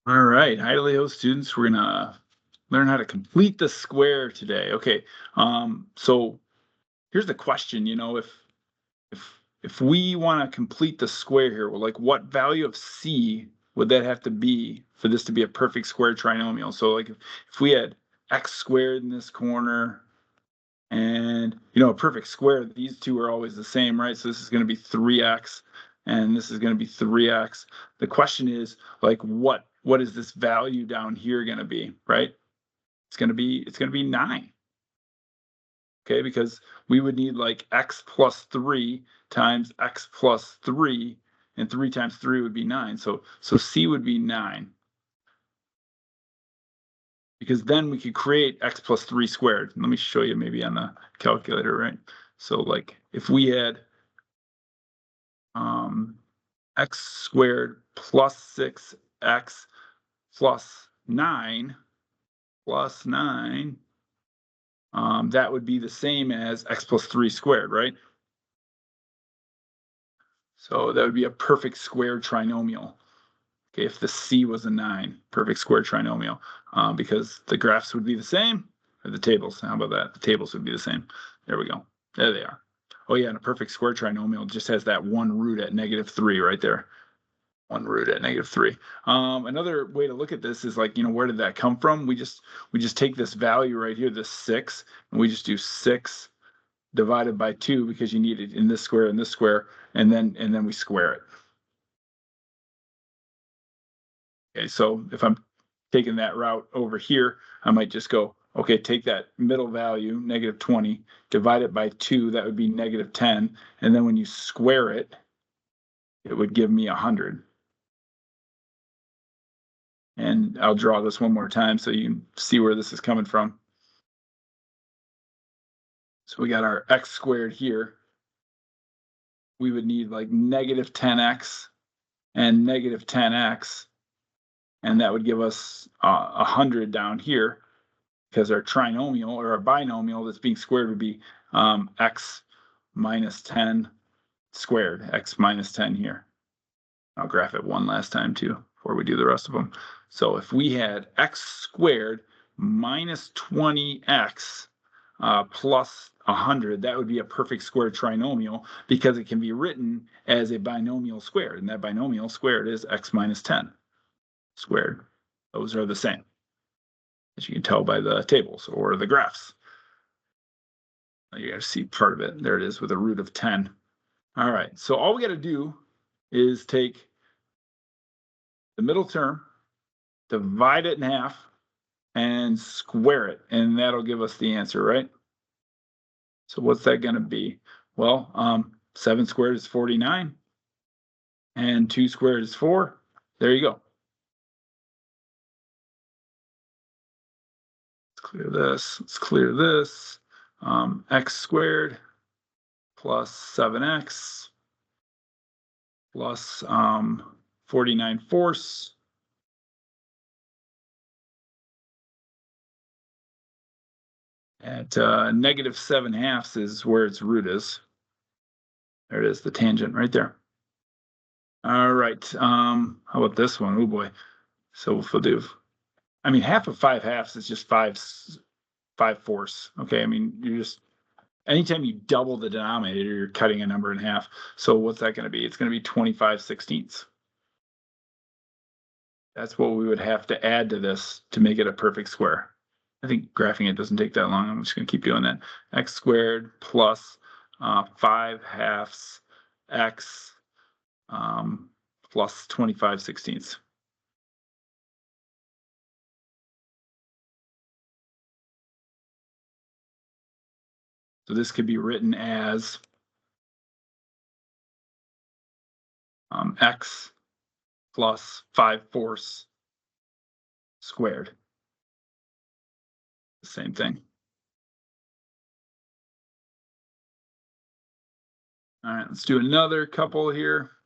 All right, Idaho students, we're gonna learn how to complete the square today. Okay, so here's the question. If we want to complete the square here, well, like what value of c would that have to be for this to be a perfect square trinomial? So like if we had x squared in this corner, and a perfect square, these two are always the same, right? So this is going to be 3x, and this is going to be 3x. The question is, like, what is this value down here going to be, right? It's going to be 9. Okay, because we would need like x plus 3 times x plus 3, and 3 times 3 would be 9. So c would be 9, because then we could create x plus 3 squared. Let me show you maybe on the calculator, right? So like if we had um, x squared plus 6x plus 9 plus 9, that would be the same as x plus 3 squared, right? So that would be a perfect square trinomial. Okay, if the c was a 9, perfect square trinomial, because the graphs would be the same, or the tables. How about that? The tables would be the same. There we go. There they are. Oh yeah, and a perfect square trinomial just has that one root at -3 right there. One root at -3. Another way to look at this is like, where did that come from? We just take this value right here, this 6, and we just do 6 divided by 2, because you need it in this square and this square, and then we square it. Okay, so if I'm taking that route over here, I might just go, okay, take that middle value, -20, divide it by 2, that would be -10, and then when you square it, it would give me 100. And I'll draw this one more time so you can see where this is coming from. So we got our x squared here. We would need like -10x and -10x, and that would give us 100 down here, because our trinomial or our binomial that's being squared would be x minus 10 squared, x minus 10 here. I'll graph it one last time too before we do the rest of them. So if we had x squared minus 20x plus 100, that would be a perfect square trinomial, because it can be written as a binomial squared, and that binomial squared is x minus 10 squared. Those are the same, as you can tell by the tables or the graphs. You got to see part of it. There it is with a root of 10. All right, so all we got to do is take the middle term, divide it in half, and square it, and that'll give us the answer, right? So what's that going to be? Well, 7 squared is 49, and 2 squared is 4. There you go. Let's clear this. Let's clear this. X squared plus 7x plus 49 fourths at -7/2 is where its root is. There it is, the tangent right there. All right. How about this one? Oh boy. So we'll do. I mean, half of 5/2 is just 5/4. Okay. I mean, you're just anytime you double the denominator, you're cutting a number in half. So what's that going to be? It's going to be 25/16. That's what we would have to add to this to make it a perfect square. I think graphing it doesn't take that long. I'm just going to keep doing that. X squared plus 5/2 x plus 25/16. So this could be written as x plus 5/4 squared. The same thing. All right, let's do another couple here.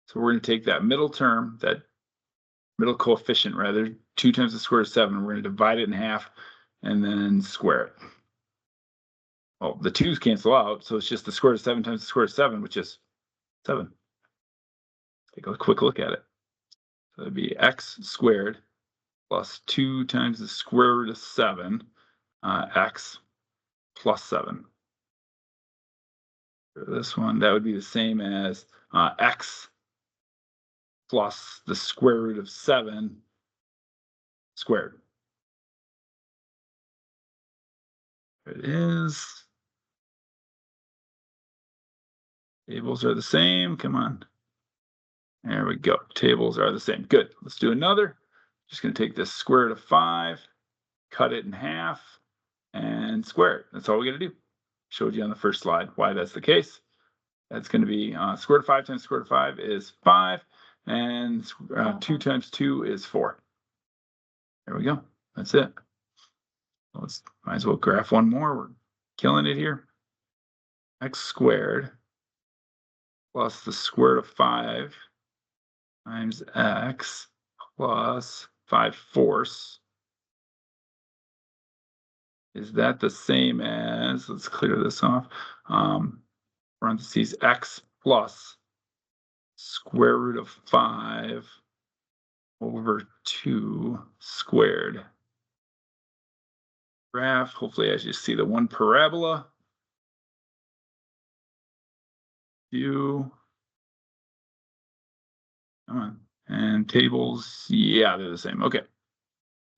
So we're going to take that middle term, that middle coefficient rather, 2 times the square root of 7. We're going to divide it in half and then square it. Well, the 2's cancel out, so it's just the square root of 7 times the square root of 7, which is 7. Take a quick look at it. So that'd be x squared plus 2 times the square root of 7, x plus 7. For this one, that would be the same as x plus the square root of 7 squared. There it is. Tables are the same. Come on. There we go. Tables are the same. Good. Let's do another. Just going to take this square root of 5, cut it in half, and square it. That's all we got to do. Showed you on the first slide why that's the case. That's going to be square root of 5 times square root of 5 is 5, and 2 times 2 is 4. There we go. That's it. Might as well graph one more. We're killing it here. X squared plus the square root of 5 times x plus 5/4. Is that the same as, let's clear this off, parentheses x plus square root of 5 over 2 squared. Graph, hopefully as you see the one parabola. Come on. And tables, yeah, they're the same. Okay.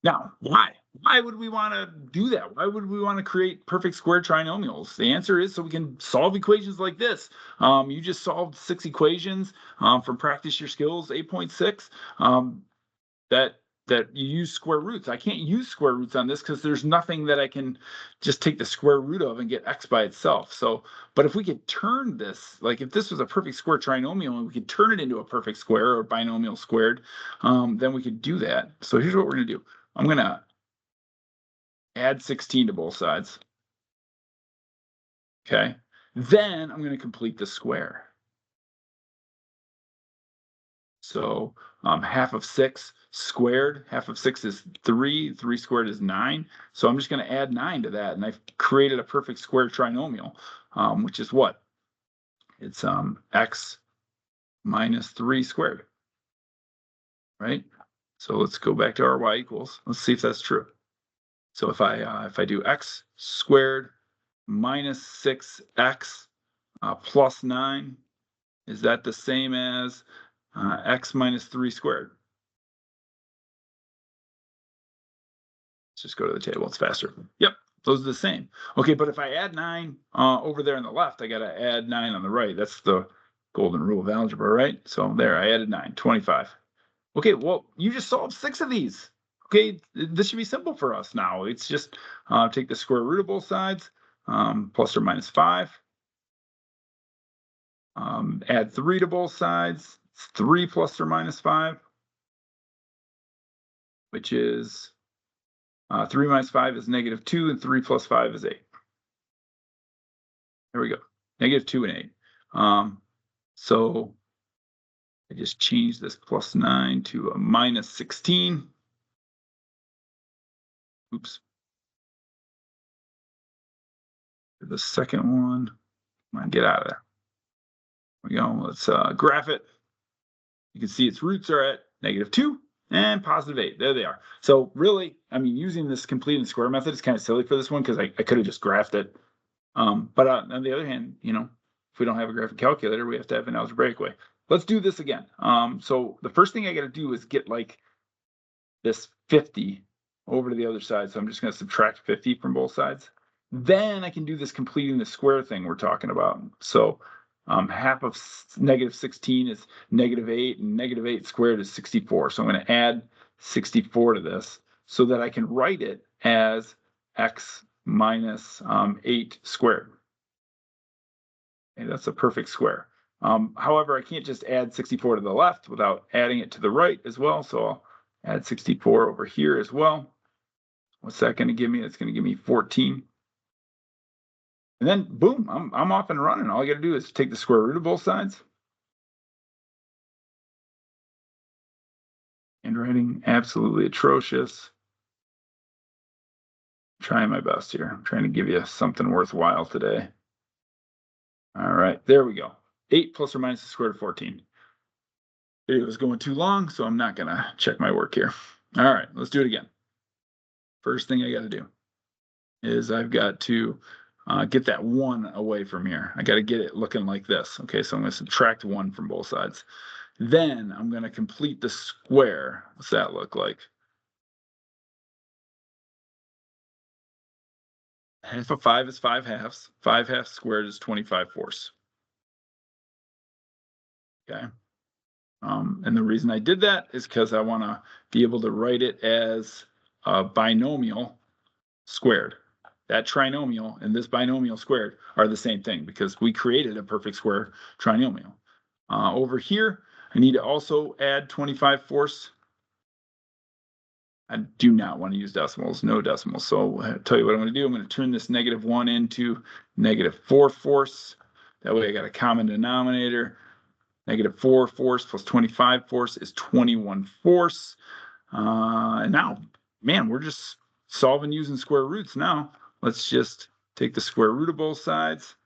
Now, why? Why would we want to do that? Why would we want to create perfect square trinomials? The answer is so we can solve equations like this. You just solved 6 equations from Practice Your Skills 8.6 that you use square roots. I can't use square roots on this because there's nothing that I can just take the square root of and get x by itself. So, but if we could turn this, like if this was a perfect square trinomial and we could turn it into a perfect square or binomial squared, then we could do that. So here's what we're going to do. I'm going to add 16 to both sides. Okay. Then I'm going to complete the square. So half of 6 squared, half of 6 is 3, 3 squared is 9. So I'm just going to add 9 to that, and I've created a perfect square trinomial, which is what? It's x minus 3 squared, right? So let's go back to our y equals. Let's see if that's true. So if I do x squared minus 6x plus 9, is that the same as x minus 3 squared? Let's just go to the table. It's faster. Yep, those are the same. Okay, but if I add 9 over there on the left, I got to add 9 on the right. That's the golden rule of algebra, right? So there, I added 9, 25. Okay, well, you just solved 6 of these. Okay, this should be simple for us now. It's just take the square root of both sides, plus or minus 5. Add 3 to both sides. It's 3 plus or minus 5, which is 3 minus 5 is -2, and 3 plus 5 is 8. There we go. -2 and 8. So I just changed this plus 9 to a minus 16. Oops. The second one. Come on, get out of there. There we go. Let's graph it. You can see its roots are at -2 and +8. There they are. So really, I mean, using this completing square method is kind of silly for this one because I could have just graphed it. But on the other hand, you know, if we don't have a graphic calculator, we have to have an algebraic way. Let's do this again. So the first thing I got to do is get like this 50 over to the other side. So I'm just going to subtract 50 from both sides. Then I can do this completing the square thing we're talking about. So half of -16 is -8, and -8 squared is 64. So I'm going to add 64 to this so that I can write it as x minus 8 squared. Okay, that's a perfect square. However, I can't just add 64 to the left without adding it to the right as well. So I'll add 64 over here as well. What's that going to give me? It's going to give me 14. And then boom, I'm off and running. All I got to do is take the square root of both sides. Handwriting, absolutely atrocious. Trying my best here. I'm trying to give you something worthwhile today. All right, there we go. 8 plus or minus the square root of 14. It was going too long, so I'm not gonna check my work here. All right, let's do it again. First thing I got to do is I've got to get that 1 away from here. I got to get it looking like this. Okay, so I'm going to subtract 1 from both sides. Then I'm going to complete the square. What's that look like? Half of 5 is 5 halves. 5 halves squared is 25 fourths. Okay. And the reason I did that is because I want to be able to write it as a binomial squared. That trinomial and this binomial squared are the same thing because we created a perfect square trinomial. Over here, I need to also add 25 fourths. I do not want to use decimals, no decimals. So I'll tell you what I'm going to do. I'm going to turn this -1 into -4 fourths. That way I got a common denominator. -4 fourths plus 25 fourths is 21 fourths. And now, man, we're just solving using square roots now. Let's just take the square root of both sides.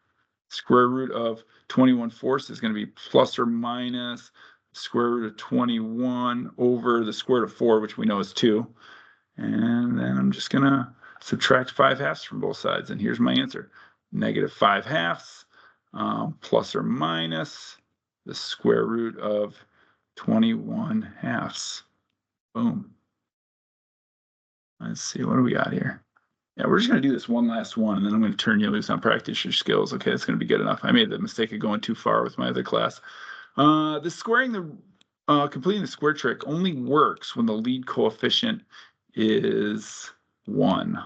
Square root of 21 fourths is going to be plus or minus square root of 21 over the square root of 4, which we know is 2. And then I'm just going to subtract 5 halves from both sides. And here's my answer. -5 halves plus or minus the square root of 21 halves. Boom. Let's see, what do we got here? Yeah, we're just going to do this one last one, and then I'm going to turn you loose on practice your skills. Okay, that's going to be good enough. I made the mistake of going too far with my other class. Completing the square trick only works when the lead coefficient is 1.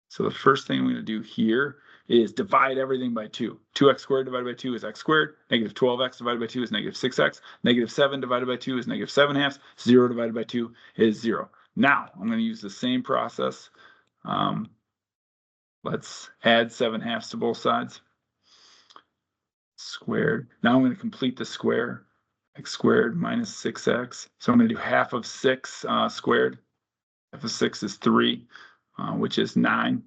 So the first thing I'm going to do here is divide everything by 2. 2x squared divided by 2 is x squared. -12x divided by 2 is -6x. -7 divided by 2 is -7 halves. 0 divided by 2 is 0. Now I'm going to use the same process. Let's add 7 halves to both sides. Squared. Now I'm going to complete the square. X squared minus 6x. So I'm going to do half of 6 squared. Half of 6 is 3, which is 9.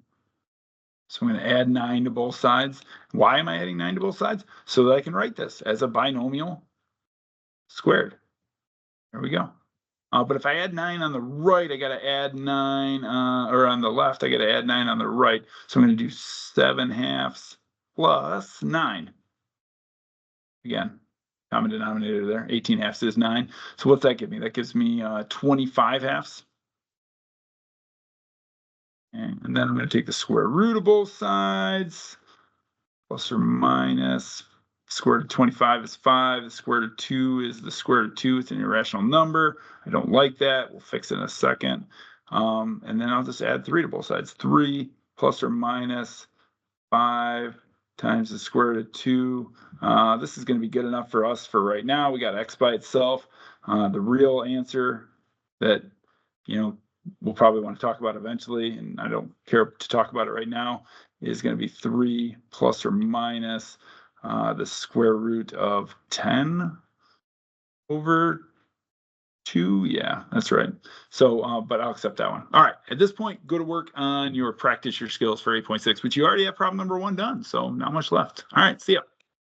So I'm going to add 9 to both sides. Why am I adding 9 to both sides? So that I can write this as a binomial squared. There we go. But if I add 9 on the right, I got to add 9, or on the left, I got to add 9 on the right. So I'm going to do 7 halves plus 9. Again, common denominator there. 18 halves is 9. So what's that give me? That gives me 25 halves. And then I'm going to take the square root of both sides, plus or minus. Square root of 25 is 5. The square root of 2 is the square root of 2. It's an irrational number. I don't like that. We'll fix it in a second. And then I'll just add 3 to both sides. 3 plus or minus 5 times the square root of 2. This is going to be good enough for us for right now. We got x by itself. The real answer that, we'll probably want to talk about eventually, and I don't care to talk about it right now, is going to be 3 plus or minus the square root of 10 over 2. Yeah, that's right. So, but I'll accept that one. All right, at this point, go to work on your practice your skills for 8.6, which you already have problem number 1 done, so not much left. All right, see ya.